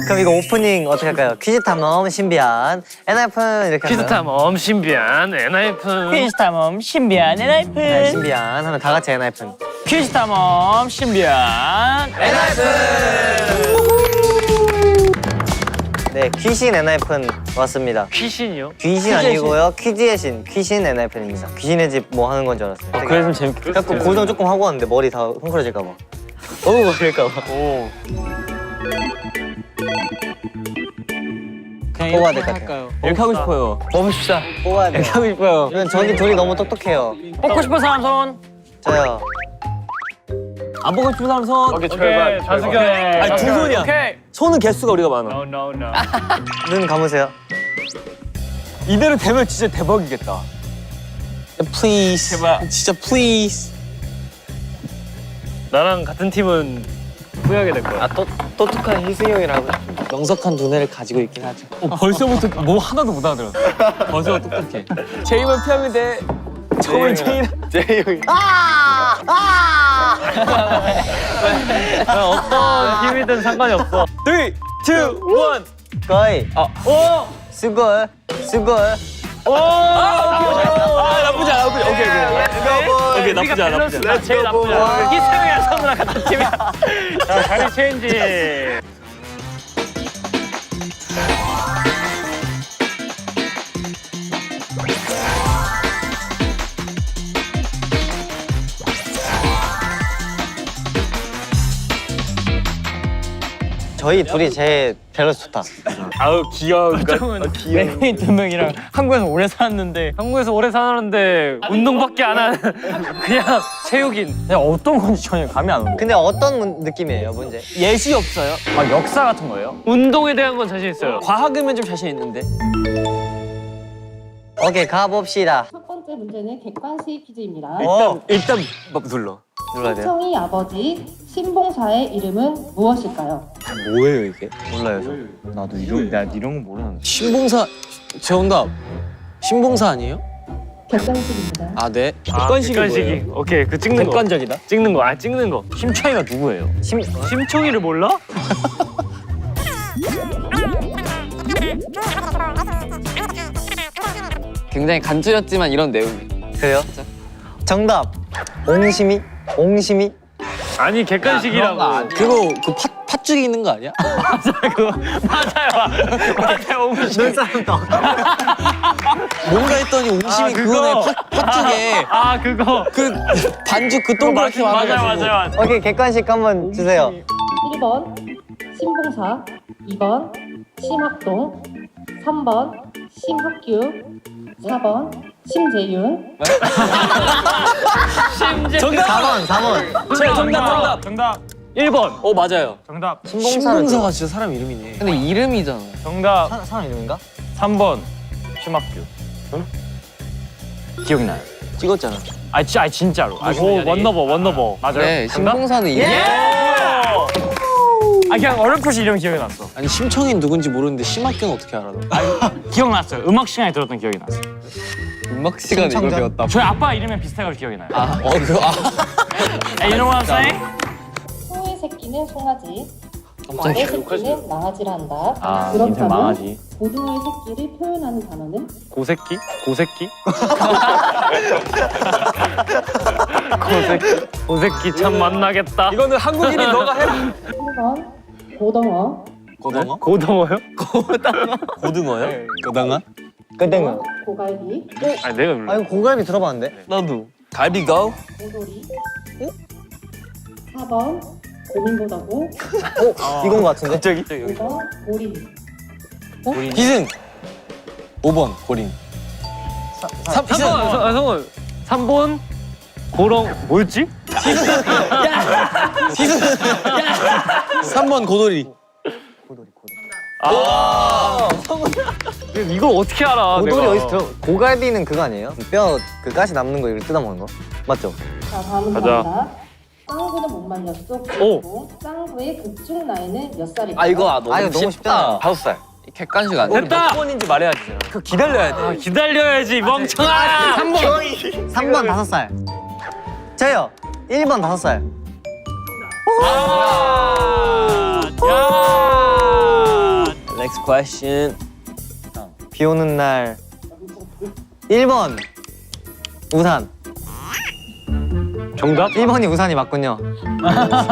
그럼 이거 오프닝 어떻게 할까요? 퀴즈 탐험 신비한 엔하이픈 이렇게 퀴즈 할까요? 탐험 신비한 엔하이픈. 퀴즈 탐험 신비한 엔하이픈. 네, 신비한 하면 다 같이 엔하이픈. 퀴즈 탐험 신비한 엔하이픈. 네, 귀신 엔하이픈 왔습니다. 귀신이요? 귀신 아니고요, 퀴즈의 신, 귀신 엔하이픈입니다. 귀신의 집 뭐 하는 건 줄 알았어요. 그래 좀 재밌겠다. 자꾸 고정 조금 하고 왔는데 머리 다 헝클어질까 봐. 너무 그럴까 봐. 오. 뽑아야 될 것 같아요. 이렇게 하고 싶어요. 봅시다. 뽑아야 돼요. 이렇게 하고 싶어요. 이건 저기 둘이 너무 똑똑해요. 뽑고 싶은 사람 손. 저요. 안 뽑고 싶은 사람 손. 오케이, 좌수경. 아니 두 손이야. 오케이. 손은 개수가 우리가 많아. No, no, no. 눈 감으세요. 이대로 되면 진짜 대박이겠다. Please. 제발. 진짜 please. 나랑 같은 팀은 후회하게 될 거야. 똑똑한 희승이 형이라고. 명석한 두뇌를 가지고 있긴 하죠. 벌써부터 뭐 하나도 못 알아들었어. 벌써 똑똑해. 제이만 피하면 돼. 처음에 제이 형이. 어떤 힘이든 상관이 없어. 3, 2, 1. 거의. 오! 수골. 오! 나쁘지 않아. 오케이, 나쁘지 않아. 나 제일 나쁘지 않아. 희승이랑 선우랑 같은 팀이야. 자, 자리 체인지. 저희 둘이 제일 밸런스 좋다. 아우 귀여운 거. 외국인 두 명이랑 한국에서 오래 살았는데 한국에서 오래 사는데 운동밖에 안 하는 그냥 체육인. 그냥 어떤 건지 전혀 감이 안 오고. 근데 어떤 느낌이에요, 문제? 예시 없어요? 막 역사 같은 거예요? 운동에 대한 건 자신 있어요. 과학이면 좀 자신 있는데. 오케이, 가봅시다. 첫 번째 문제는 객관식 퀴즈입니다. 일단 눌러. 눌러야 돼요? 시청이 아버지 신봉사의 이름은 무엇일까요? 뭐예요 이게? 몰라요, 저. 나도 이런 거 모르는데. 신봉사 정답. 신봉사 아니에요? 객관식입니다. 아 네. 객관식이. 오케이, 그 찍는 거. 객관적이다. 찍는 거. 아, 찍는 거. 심창이가 누구예요? 심청이를 몰라? 굉장히 간추렸지만 이런 내용. 그래요? 정답. 옹심이? 아니, 객관식이라고. 그거 그 팥죽이 있는 거 아니야? 맞아요. 눈사람 떡. 뭔가 했더니 옹심이 그거네 팥죽에 아, 그거. 그 반죽 그 동그랗게 많아가지고. 맞아요. 오케이, 객관식 한번 주세요. 1번 신봉사, 2번 심학동, 3번 심학규, 4번 심재윤. 정답! 4번. 정답! 1번. 맞아요. 정답. 신봉사가 진짜 사람 이름이네. 근데 이름이잖아. 정답. 사람 이름인가? 3번. 심학규. 기억나요. 찍었잖아. 아니, 진짜로. 오, 원너버. 맞아요. 네, 정답? 신봉사는 이름. 아, 그냥 어렴풋이 이름 기억이 났어. 아니 심청이 누군지 모르는데 심학교는 어떻게 알아? 기억났어요. 음악 시간에 들었던 기억이 났어요. 음악 시간에 이걸 신청자? 배웠다. 저희 아빠 이름에 비슷해가지고 기억이 나요. 그거 You know what I'm saying? 소의 새끼는 송아지, 깜짝이야. 말의 새끼는 망아지라 한다. 아, 인생 그렇다면 망아지. 고등어의 새끼를 표현하는 단어는? 고새끼? 고새끼 참 만나겠다. 이거는 한국인이 너가 해라. 1번 고등어, 고등어? 고등어요? 고등어요? 고등어? 끄댕어. 고갈비, 아니, 내가 몰라. 아, 이거 고갈비 들어봤는데? 나도. 갈비고? 고돌이. 4번 고민보다고, 이건 거 같은데? 갑자기? 5번 고리. 희승. 5번 고림. 3번. 3번 고렁 뭐였지? 3번 고돌이. 이걸 어떻게 알아? 고돌이 내가. 어디서 들어? 고갈비는 그거 아니에요? 뼈 그 가시 남는 거 이걸 뜯어 먹는 거? 맞죠? 자, 다음 가자. 문제입니다. 짱구는 못 말렸어. 그리고 짱구의 극중 나이는 몇 살일까요? 너무 이거 너무 쉽잖아. 5살. 객관식 아니야? 됐다! 몇 번인지 말해야지. 그 기다려야 돼. 아, 기다려야지 멍청아. 3번 5살. 저요. 1번 5살. 야. Next question. 비 오는 날 1번 우산. 정답? 1번이 우산이 맞군요.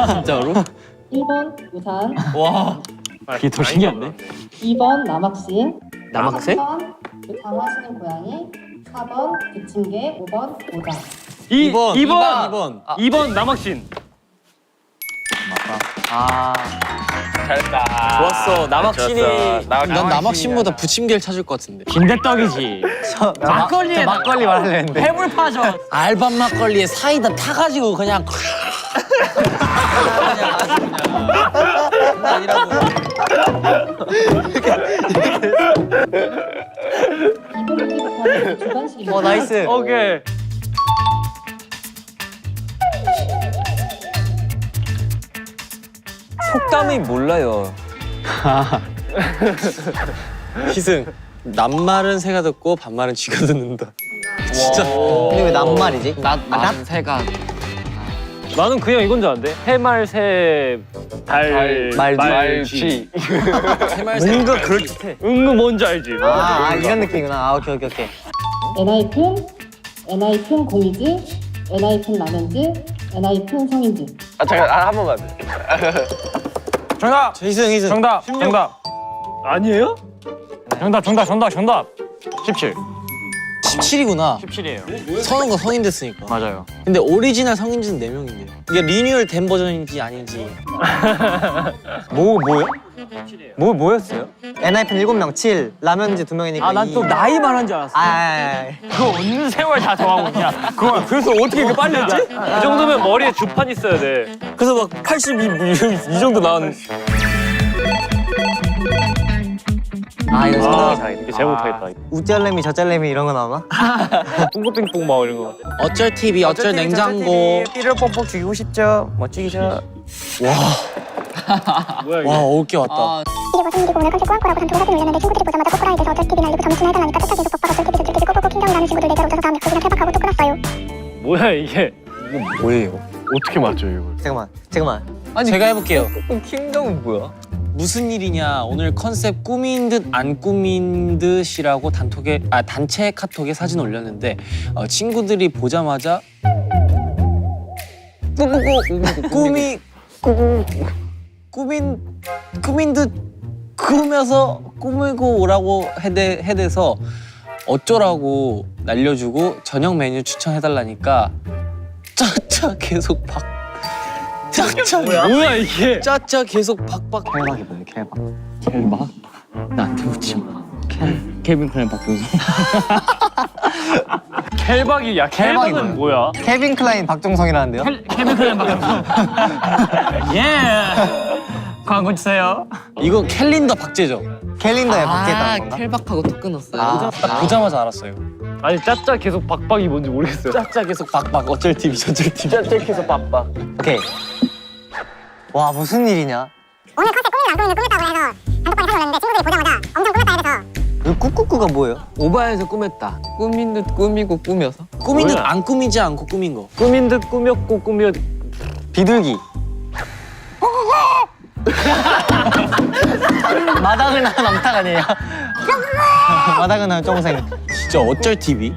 진짜로? 1번 우산, 와. 이게 더 신기한데? 2번 남학생, 남학생? 3번 장화시는 고양이, 4번 부침개, 5번 모자. 2번. 아. 2번 남학신. 아, 잘했다. 좋았어. 남학신이. 난 남학신보다 부침개를 찾을 것 같은데. 빈대떡이지. 막걸리에 막걸리 말하려 했는데. 해물파전. 알밤 막걸리에 사이다 타가지고 그냥. 그냥 아주 그냥. 아니라고. 2번 문제부터는 주관식입니다. 나이스. 오케이. 속담이 몰라요. 희승. 낱말은 새가 듣고 반말은 쥐가 듣는다. 진짜. 근데 왜 낱말이지? 난 새가 나는 그냥 이건 줄 알았는데. 해말새 말쥐. 새말새. 뭔가 그럴듯해. 응응 뭔지 알지? 이런 느낌이구나. 오케이. 엔하이픈, 엔하이픈 공이즈, 엔하이픈 라면즈, 엔하이픈 성인즈. 정답. 희승. 정답. 아니에요? 정답. 17. 17이구나. 17이에요. 서는거 성인 됐으니까. 맞아요. 근데 근데 오리지널 성인지는 4명인데. 이게 리뉴얼 된 버전인지 아닌지. 뭐요? 뭐였어요? 엔하이픈 7명, 7. 라면지 2명이니까. 난 또 나이 말한 줄 알았어. 그거 어느 세월 다 정하고 있냐? 그거 그래서 어떻게 이렇게 빨리 했지? 이 정도면 머리에 주판 있어야 돼. 그래서 막 82, 이 정도 나왔는데. 이거 아, 생각이 이게 제일 못하겠다. 우짤래미, 저짤래미 이런 거 나오나? 뿡긋빙뿡 막 이런 거. 어쩔 TV, 어쩔 냉장고. 삐를 뻑뻑 죽이고 싶죠. 멋지기죠. 뭐야 이게? 와, 어깨 왔다. 이게 무슨 일이고 오늘 컨셉 꾸안꾸라고 단톡을 하긴 올렸는데 친구들이 보자마자 꼬꾸라에 대해서 어쩔 TV 날리고 점심을 해달라니까 쫓아 계속 뻑뻑 어쩔 TV 저쩔 TV 꼬꼬꼬 킹경이 나는 친구들 내자로 웃어서 다음 약속이랑 탈박하고 또 끊었어요. 뭐야 이게? 뭐예요? 어떻게 맞죠 이걸? 잠깐만. 제가 해볼게요. 킹덤은 뭐야? 무슨 일이냐? 오늘 컨셉 꾸민 듯 안 꾸민 듯이라고 단체 카톡에 사진 올렸는데 친구들이 보자마자 꾸민 듯 꾸며서 꾸미고 오라고 해대서 어쩌라고 날려주고 저녁 메뉴 추천해달라니까 짜짜 계속 뭐야 이게? 짜짜 계속 박박. 켈박이 뭐야 켈박? 켈박? 나한테 묻지 마. 케빈 클라인 박동수. 켈박이야. 켈박은 뭐야? 케빈 클라인 박종성이라는데요? 케빈 클라인 박동수. 예. 광고 주세요. 이거 캘린더 박제죠? 캘린더에 박제했다는 건가? 켈박하고 또 끊었어요. 딱 보자마자 알았어요. 아니 짜짜 계속 박박이 뭔지 모르겠어요. 짜짜 계속 박박 어쩔 TV 저쩔 TV. 짜짜 계속 박박. 오케이. 와, 무슨 일이냐? 오늘 컨셉 꾸민 듯 안 꾸민 듯 꾸몄다고 해서 단톡방에 사진 올렸는데 친구들이 보자마자 엄청 꾸몄다 해서 이 꾸꾸꾸가 뭐예요? 오바해서 꾸몄다. 꾸민 듯 꾸미고 꾸며서. 꾸민 듯 뭐야? 안 꾸미지 않고 꾸민 거. 꾸민 듯 꾸몄고 꾸며. 비둘기. 마당을 나는 암탉 아니에요? 마당을 나는 쫑생. 진짜 어쩔 TV?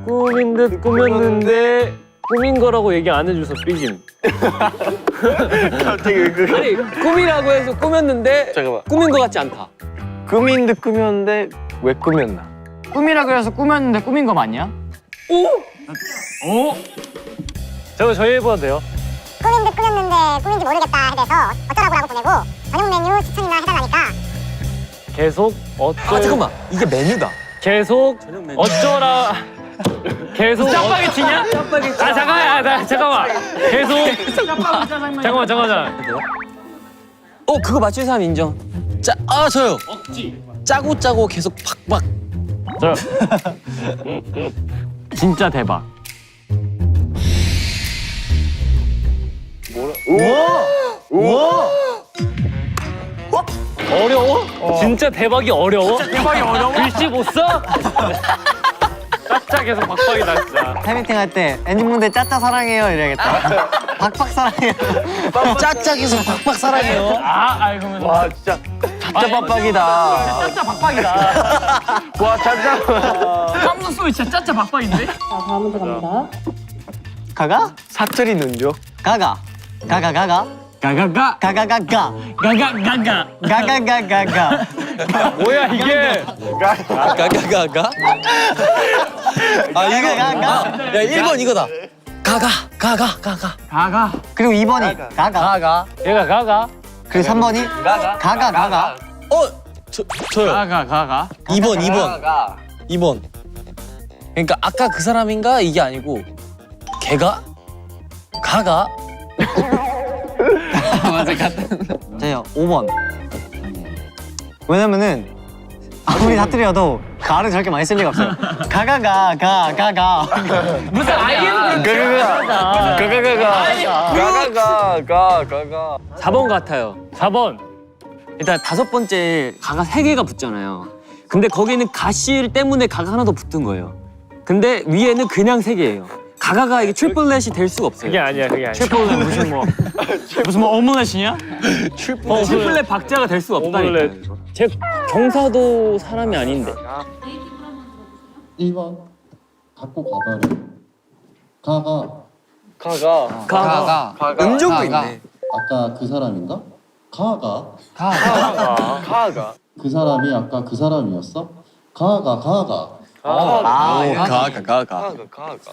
꾸민 듯 꾸몄는데 꾸민 거라고 얘기 안 해줘서 삐짐. 아니 꾸미라고 해서 꾸몄는데 꾸민 거 같지 않다. 꾸민 듯 꾸몄는데 왜 꾸몄나? 꾸미라 그래서 꾸몄는데 꾸민 거 맞냐? 저희 해봐도 돼요? 꾸민 듯 꾸몄는데 꾸민지 모르겠다 해서 어쩌라고라고 보내고 저녁 메뉴 추천이나 해달라니까 계속 어쩔. 잠깐만 이게 메뉴다. 계속 저녁 메뉴. 어쩌라. 계속 짜파게티냐? 잠깐만. 계속 잠깐만. 그거 맞춘 사람 인정. 저요. 짜고 계속 박박. 저 진짜 대박. 우와! 어려워? 진짜 대박이 어려워? 글씨 못 써? 짜짜 계속 박박이다 진짜. 팬미팅 할 때 엔진분들 짜짜 사랑해요 이래야겠다. 박박 사랑해요. 짜짜 계속 박박 사랑해요. 그러면 와 진짜 진짜 빡빡이다. 짜짜 박박이다. 와 짜짜. 깜짝 소리 진짜 짜짜 박박인데? 자, 다음 문제 갑니다. 가가? 사투리 눈죠? 가가. 가가가가. 가가가 가가가가. 가가가가. 가가가가가. 뭐야 이게? 가가가가? 아 이거 야 1번 이거다. 가가. 가가. 그리고 2번이 가가. 얘가 가가. 그리고 3번이 가가. 저요. 가가. 2번. 그러니까 아까 그 사람인가 이게 아니고 걔가 가가. 맞아 같은. 저요 5번. 왜냐면은 아무리 사투리여도 가를 저렇게 많이 쓸 리가 없어요. 가가. 무슨 아이엠 가가가. 4번 같아요. 4번. 일단 5번째 가가 3개가 붙잖아요. 근데 거기는 가실 때문에 가가 하나 더 붙은 거예요. 근데 위에는 그냥 3개예요. 가가가 이게 트리플렛이 될 수가 없어요. 그게 아니야. 트리플렛 무슨 뭐 오믈렛이냐? 트리플렛 박자가 될 수가 없다니까. 오믈렛. 제 경사도 사람이 아닌데. 1번 갖고 가다를 가가 가가. 음정도 있네. 아까 그 사람인가? 가가 가가. 그 사람이 아까 그 사람이었어? 가가 가가.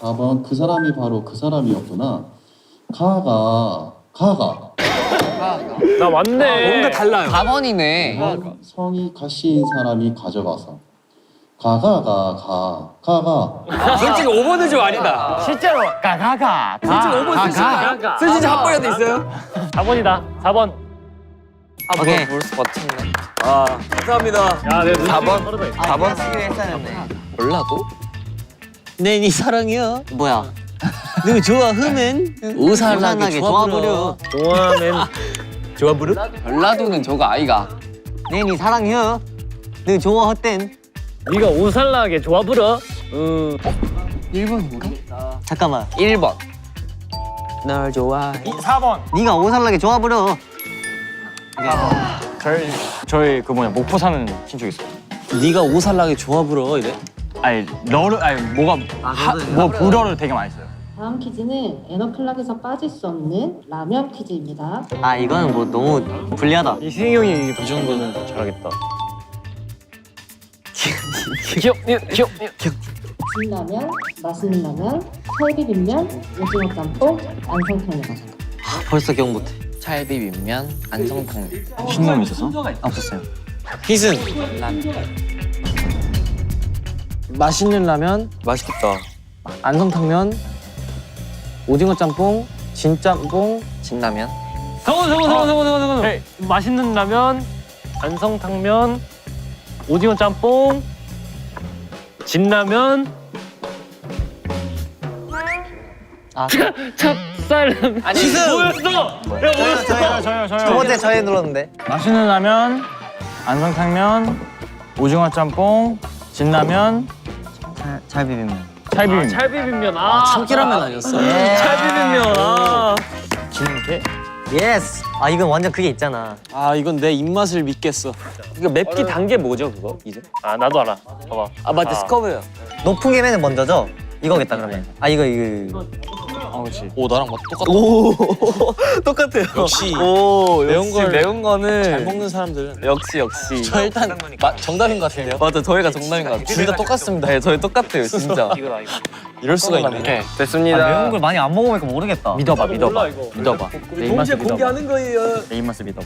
4번 그 사람이 바로 그 사람이었구나. 가가 나 맞네. 뭔가 달라요. 4번이네. 2번 성이 가시인 사람이 가져가서 가가 솔직히 5번은 좀 아니다. 실제로 가가가. 솔직히 5번 쓰시니까. 쓰진 한 번이라도 있어요? 4번이다. 4번. 오케이. 벌써 맞췄네. 아 감사합니다. 야, 내 4번. 4번 쓰기로 했었는데. 몰라도? 내니 사랑이야. 뭐야? 너 좋아하면 우산하게 좋아부려. 좋아하면 좋아부려? 전라도는 저거 아이가. 내니 사랑해요. 너 좋아했댄. 네가 오살나게 좋아 불어. 1번인가? 잠깐만. 1번. 널 좋아해. 4번. 네가 오살나게 좋아 부려. 저희 그 목포 사는 친척 있어요. 네가 오살나게 좋아부려 이래? 아니 너를 아니 뭐가 뭐 불어를 되게 많이 써요. 다음 퀴즈는 에너클락에서 빠질 수 없는 라면 퀴즈입니다. 아 이거는 뭐 너무 불리하다. 이승희 형이 이 정도는 잘하겠다. 귀엽. 진라면, 맛있는 라면, 설비빔면, 오징어 짬뽕, 안성탕면. 벌써 기억 못해. 찰비빔면, 안성탕면. 신놈 있었어? 없었어요. 희승. 맛있는 라면, 맛있겠다. 안성탕면, 오징어 짬뽕, 진짬뽕. 진라면. 잠깐. 네, 맛있는 라면, 안성탕면, 오징어 짬뽕, 진라면, 찹쌀라면. 아니, 뭐였어? 야, 뭐였어? 두 번째 저희 눌렀는데. 맛있는 라면, 안성탕면, 오징어 짬뽕, 진라면, 찰비빔면. 찰비빔. 찰비빔면. 참기라면 아니었어? 찰비빔면. 진게? 예스. 아 이건 완전 그게 있잖아. 아 이건 내 입맛을 믿겠어. 이거 맵기 단계 뭐죠 그거 이제? 아, 나도 알아. 봐봐. 아 맞다 스커브요. 높은 게 맨은 먼저죠. 이거겠다 그러면. 아 이거. 아 그렇지. 오 나랑 똑같아. 똑같아요. 역시 오, 매운 걸 매운 거는 잘 먹는 사람들은 역시. 저 일단 정답인 것 같은데요? 맞아, 저희가 정답인 것 같아요. 둘 다 똑같습니다. 네, 저희 똑같아요, 진짜. 이럴 수가 있네. 됐습니다. 매운 걸 많이 안 먹어보니까 모르겠다. 믿어봐. 몰라, 이거. 믿어봐. 내 입맛을 믿어봐. 거예요. 내 입맛을 믿어봐.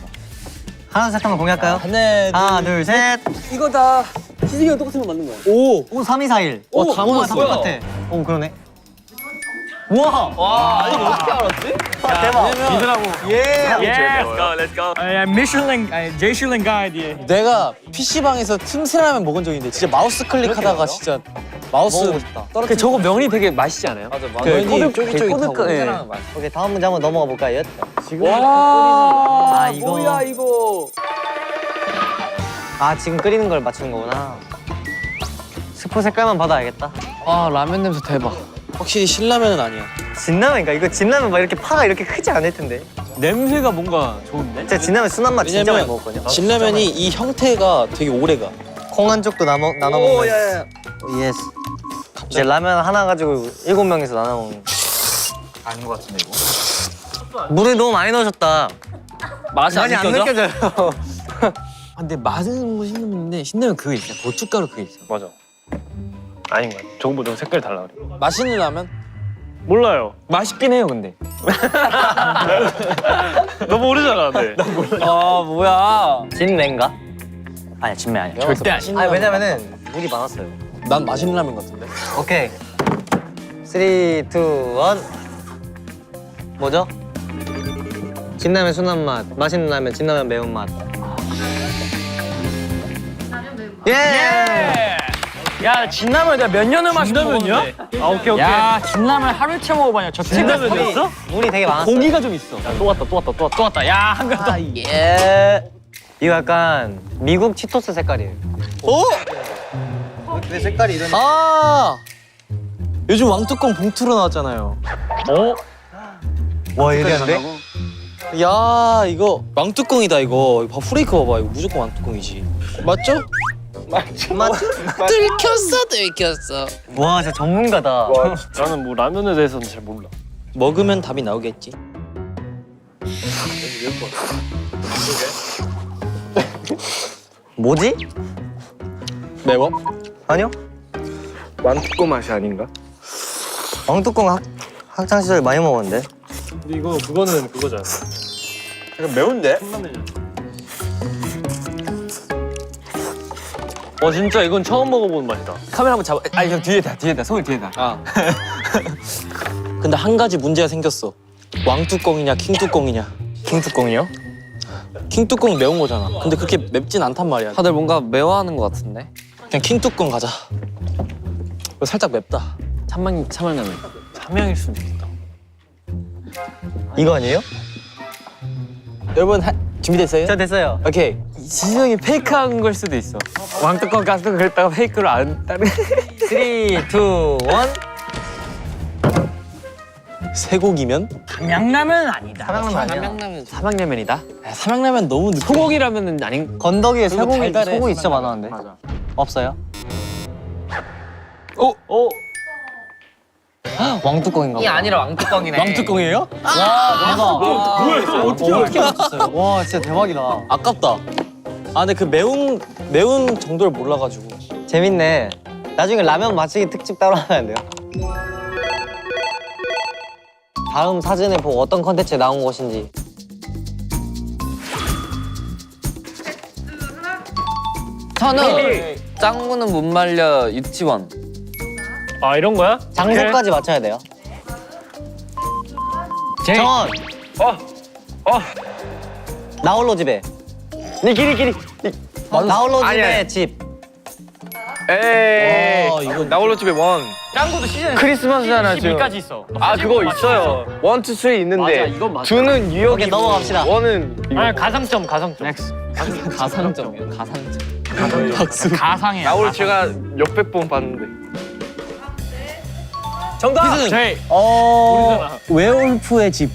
하나 셋 한번 공개할까요? 하나, 하나 둘 셋. 이거다. 희승이가 똑같은 거 맞는 거야. 오. 3, 2, 4, 1. 오, 다 다 맞았어. 똑같아. 오 그러네. 우와. 와, 이거 어떻게 알았지? 대박. 믿으라고. 예. Let's go. 미슐랭, 제슐랭 가이드. 내가 PC방에서 틈새라면 먹은 적이 있는데 진짜 마우스 클릭하다가 진짜 마우스 그 저거 면이 되게 맛있지 않아요? 맞아, 맞아. 면이 쫄깃쫄깃하고. 예. 오케이 다음 문제 한번 넘어가 볼까요? 와. 아, 이거. 뭐야 이거? 아 지금 끓이는 걸 맞추는 거구나. 스프 색깔만 봐도 알겠다. 아, 라면 냄새 대박. 확실히 신라면은 아니야. 진라면인가? 이거 진라면 막 이렇게 파가 이렇게 크지 않을 텐데. 냄새가 뭔가 좋은데? 진짜 진라면 순한 맛 진짜 많이 왜냐면 먹었거든요. 진라면이 이 형태가 되게 오래가. 콩 한 쪽도 나눠 먹는. 예스. 이제 라면 하나 가지고 7명이서 나눠 먹는. 아닌 것 같은데 이거. 물을 너무 많이 넣으셨다. 맛이 안 많이 안 느껴져? 느껴져요. 아, 근데 맛은 뭐 신라면인데 신라면 그거 있어. 고춧가루 그거 있어. 맞아. 아닌 거야. 저거보다 좀 색깔이 달라 그래. 맛있는 라면? 몰라요. 맛있긴 해요, 근데. 너 모르잖아, 근데. 아, 뭐야. 진맨가? 아니야, 진매 아니야. 절대 아니야. 아니 왜냐면은 물이 많았어요. 난 맛있는 라면 같은데. 오케이. 3, 2, 1. 뭐죠? 진라면 순한 맛, 맛있는 라면, 진라면 매운맛. 예! 야 진라면 내가 몇 년을 마시고 먹었는데. 아, 오케이, 오케이. 야 진라면 하루치 먹어봐냐. 저 진라면이었어? 물이 되게 많았어요. 고기가 좀 있어. 야, 또 왔다, 또 왔다, 또 왔다. 또 왔다. 야 한 개 더. 예. 이거 약간 미국 치토스 색깔이에요. 오! 왜 색깔이 이런? 아! 요즘 왕뚜껑 봉투로 나왔잖아요. 어? 와 이래는데? 야 이거 왕뚜껑이다 이거. 봐 프레이크 봐봐 이거 무조건 왕뚜껑이지. 맞죠? 맞죠? 들켰어. 와 진짜 전문가다. 나는 뭐 라면에 대해서는 잘 몰라. 먹으면 답이 나오겠지. 뭐지? 매워? 아니요? 완뚜껑 맛이 아닌가? 왕뚜껑 학창 시절 많이 먹었는데. 근데 이거 그거는 그거잖아. 이거 매운데? 진짜 이건 처음 먹어보는 맛이다. 카메라 한번 잡아. 아니, 형 뒤에다. 손을 뒤에다. 아. 근데 한 가지 문제가 생겼어. 왕뚜껑이냐 킹뚜껑이냐. 킹뚜껑이요? 킹뚜껑이 매운 거잖아. 근데 그렇게 맵진 않단 말이야. 다들 뭔가 매워하는 것 같은데? 그냥 킹뚜껑 가자. 이거 살짝 맵다. 참말라면. 삼양일 수도 있겠다. 이거 아니에요? 여러분 준비됐어요? 저 됐어요. 오케이. 지성이 페이크한 걸 수도 있어. 왕뚜껑 가스뚜껑 그랬다가 페이크를 안 따르. 3, 2, 1. 쇠고기면? 양라면 아니다. 사랑라면 아니야. 삼양라면이다. 야, 삼양라면 너무 느끼. 소고기라면은 아닌. 건더기에 그리고 소고기 달달해, 소고기 진짜 많았는데. 맞아. 없어요? 어? 왕뚜껑인가? 이 아니라 왕뚜껑이네. 왕뚜껑이에요? 대박. 어떻게 맞췄어요? 와 진짜 대박이다. 아깝다. 아 근데 그 매운 정도를 몰라가지고. 재밌네. 나중에 라면 맞히기 특집 따로 하면 안 돼요? 다음 사진을 보고 어떤 컨텐츠에 나온 것인지. 저는 짱구는 못 말려 유치원. 아, 이런 거야? 장소까지 맞춰야 돼요. 제이. 정원. 나홀로 집에. 니 길이. 나홀로 집에 아니야. 집. 에이. 와 이거 나홀로 집에 원. 짱구도 시즌 크리스마스잖아, 지금. 12까지 있어. 아, 그거 있어요. 1, 2, 3 있는데. 맞아, 이건 맞아. 2는 뉴욕이고. 오케이, 넘어갑시다. 1은 이거. 아니 가상점. 가상점이야. 가상점. 박수. 가상이야. 나홀로 제가 몇백 번 봤는데. 정답. 제이. 웨어울프의 집.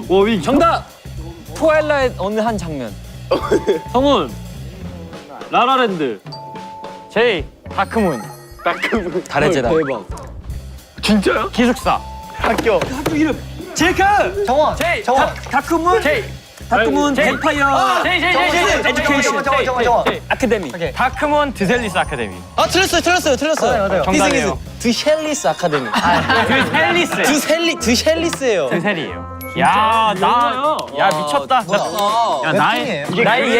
워윙. 정답. 트와일라이트 어느 한 장면. 성훈. 라라랜드. 제이. 다크문. 달의 재단. 진짜요? 기숙사. 학교. 제이크. 정원. 제이. 정원. 다크문. 제이. 다크문 제이. 뱀파이어 제이. 에듀케이션. 정원. 아카데미. 다크문 드셀리스 아카데미. 아 틀렸어요. 맞아요. 정답이에요. 드셸리스 아카데미. 드셀리스. 드셸리스예요. 드셀이에요. 야, 야 미쳤다. 야 나의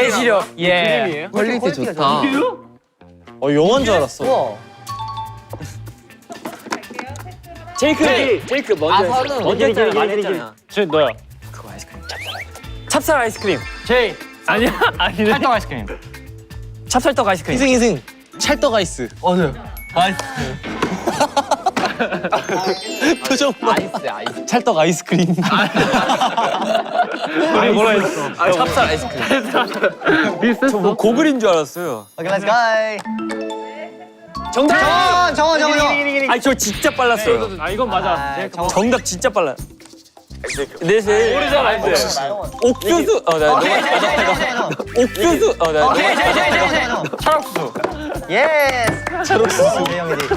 예시력. 예. 퀄리티 좋다. 영화인 줄 알았어. 우와. 제이크 먼저 했잖아. 많이 했잖아. 쟤 너야. 찹쌀 아이스크림. 제이. 아니야? 아니네. 찰떡 아이스크림. 찹쌀떡 아이스크림. 이승. 찰떡 아이스. 표정 봐. 아이스. 찰떡 아이스크림. 아니, 뭐라 했어? 아, 찹쌀 아이스크림. 비슷했어. 뭐 고글인 줄 알았어요. 오케이, 렛츠 가이. 정답! 정원. 아니 저 진짜 빨랐어요. 아 이건 맞아. 정답 진짜 빨라요. 넷을 모르잖아 이제. 옥수수. 옥수수. 철학수. 예스. 옥수수 대형이지.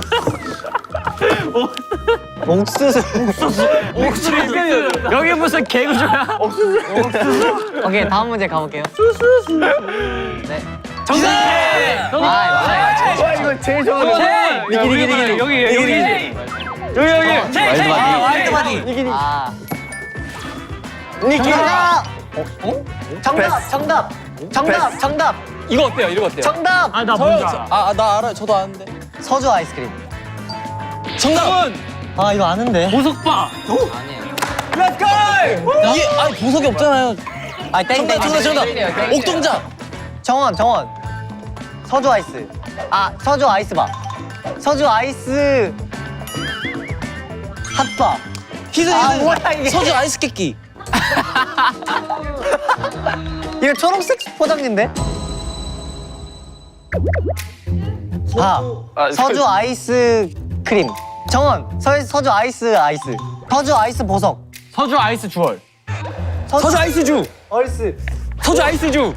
옥수수. 여기 무슨 개구조야? 오케이 다음 문제 가볼게요. 정답! 아 이거 제일 좋아하는. 니기. 여기. 와일드바디. 정답. 이거 어때요? 이거 어때요? 정답. 아나 뭔지 알아. 나 알아요. 저도 아는데. 서주 아이스크림. 정답. 아 이거 아는데. 보석바. 이게 아니 보석이 없잖아요. 아 땡땡. 정답. 옥동자. 정원. 서주 아이스. 서주 아이스바. 서주 아이스 핫바. 히든. 뭐야, 이게. 서주 아이스 깨끼. 이거 초록색 포장지인데? 서주 아이스 크림. 정원. 서주 아이스. 서주 아이스 보석. 서주 아이스 주얼. 서주 아이스주. 얼스. 서주 아이스주.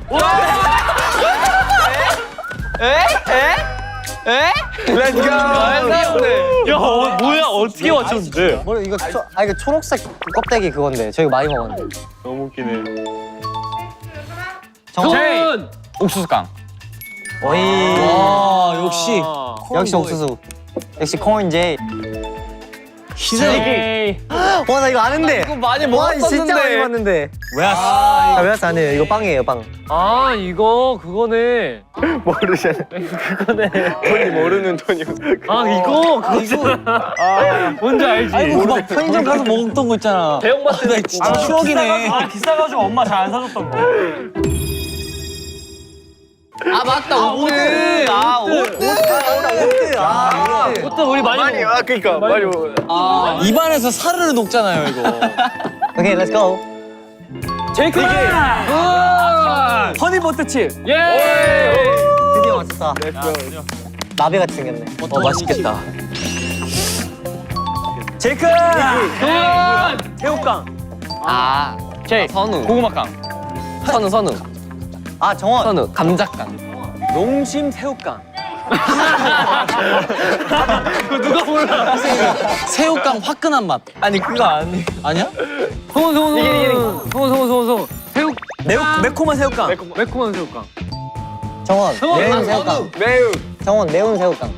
야 뭐야 어떻게 맞췄는데? 뭐야 이거 이거 초록색 껍데기 그건데 저희 많이 먹었는데. 너무 웃기네. 정원. 옥수수깡. 오이. 와 역시. 역시 옥수수. 역시 코인 제이. 에이. 와 나 이거 아는데. 이거 많이 와 진짜 많이 봤는데. 웨하스 아니에요. 이거 빵이에요 빵. 아 이거 그거네. 모르잖아. 돈이 모르는 돈이. 아 이거 그거잖아. 뭔지 알지? 아이고 막 편의점 가서 먹던 거 있잖아. 대형마트. 나 진짜 추억이네. 비싸가지고 엄마 잘 안 사줬던 거. 맞다. 오드. 그때 우리 많이 먹. 그러니까 많이 먹. 입안에서 사르르 녹잖아요 이거. 오케이 렛츠 고. 제이크. 허니버터칩. 예. 드디어 맞췄다. 나비같이 생겼네. 맛있겠다. 제이크. 새우깡. 선우. 고구마깡. 선우. 정원. 감자깡. 농심 새우깡. 그거 누가 몰라? 새우깡 화끈한 맛. 아니 그거 아니. 아니야? 송송. 새우. 매콤한 새우깡. 매콤한 새우깡. 정원. 매운 새우깡. 매우. 정원 매운 새우깡.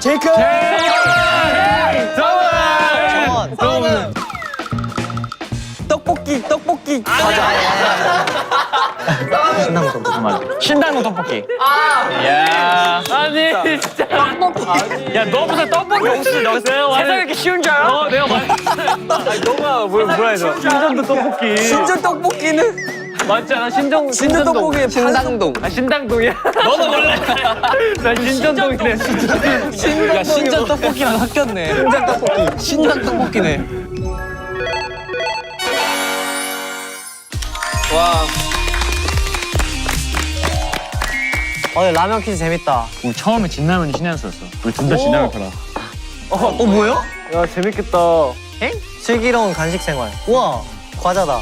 제이크. 정원. 떡볶이. 신당동 떡볶이. 아니 진짜. 야 너 무슨 떡볶이 혹시 너 세상에 이렇게 쉬운 줄 알아? 내가 아니 너가 뭐라 해서 신전도 떡볶이. 신전 떡볶이는 맞잖아 신전 떡볶이의 신당동. 아 신당동이야. 너는 원래 나 신전동이래. 야 신전 떡볶이랑 섞였네. 신전 떡볶이. 신당 떡볶이네. 와. 라면 퀴즈 재밌다. 우리 처음에 진라면이 신의 수였어. 우리 둘 다 진라면 팔아. 뭐야? 야 재밌겠다. 슬기로운 간식 생활. 우와 과자다.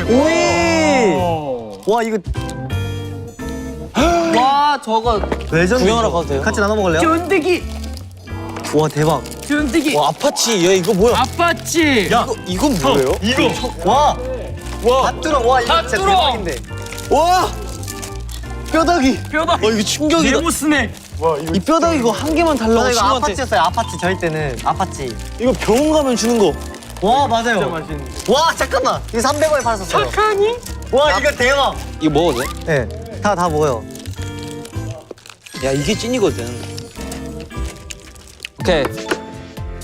오이. 와 이거 와 저거 레전드. 구경하러 가도 돼요? 같이 나눠 먹을래요? 쫀득이. 와 대박. 쫀득이. 와 아파치. 야 이거 뭐야? 아빠치. 이건 뭐예요? 와. 밭두렁. 와 이거 진짜 밭두렁. 대박인데. 와 뼈다귀. 뼈다귀. 이거 충격이다. 네모 스낵. 이 뼈다귀 이거 한 개만 달라고 이거 친구한테. 아파치였어요. 아파치 저희 때는 아파치. 이거 병원 가면 주는 거. 와 맞아요. 진짜 맛있는. 와 잠깐만. 이거 300원에 팔았었어요. 착하니? 와 이거 대박. 이거 먹어도 돼? 네. 다 먹어요. 야 이게 찐이거든. 오케이.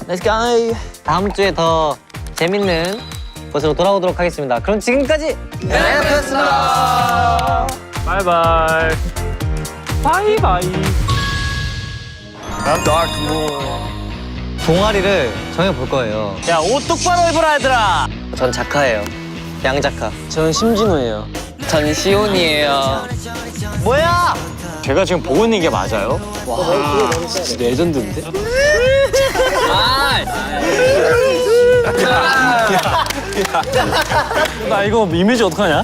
Let's go. 다음 주에 더 재밌는 곳으로 돌아오도록 하겠습니다. 그럼 지금까지 NF였습니다. 바이바이. 바이바이. 동아리를 정해볼 거예요. 야 옷 똑바로 입어라 얘들아. 전 작가예요. 양작가. 저는 심진호예요. 저는 시온이에요. 뭐야? 제가 지금 보고 있는 게 맞아요? 와, 진짜 레전드인데? 나 이거 이미지 어떡하냐?